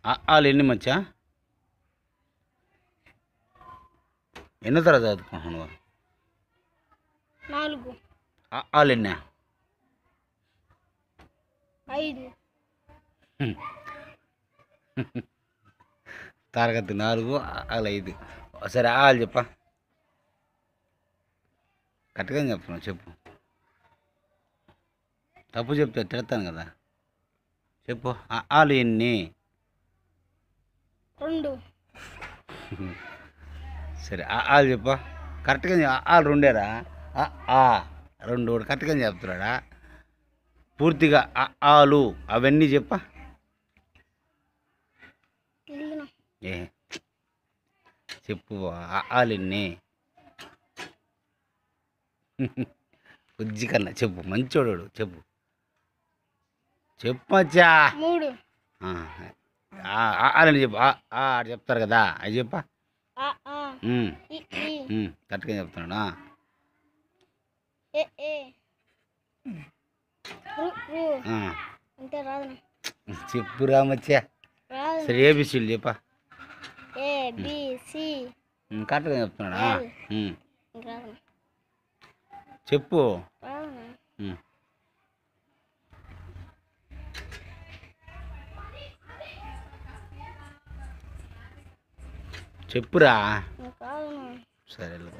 ఆలు ఎన్ని మచ్చా? ఎన్నో తరగతి చదువుకుంటున్నావు నువ్వు? 4. ఆలు ఎన్నా? 5. తరగతి 4, ఆలు 5. సరే ఆలు చెప్పా. కరెక్ట్గా చెప్తున్నావు, చెప్పు. తప్పు చెప్తే తిడతాను కదా. చెప్పు. ఆలు ఎన్ని? 2. సరే ఆలు చెప్పా. కరెక్ట్గా ఆలు 2ఏరా? 2 కరెక్ట్గా చెప్తున్నాడా? పూర్తిగా ఆలు అవన్నీ చెప్పా. ఏ చెప్పు. ఆలు ఎన్ని? బుజ్జి కన్నా చెప్పు, మంచోడు చెప్పు. చెప్పచ్చా? 3. ఆలని చెప్పు. చెప్తారు కదా, అది చెప్పా. కరెక్ట్గా చెప్తున్నాడా? అంతే రాదు. చెప్పు రామచ్చా. సరే ఏబిసిలు చెప్పా. ABC. కరెక్ట్గా చెప్తున్నాడా? చెప్పు. చెప్పురా. కాదు. సరే.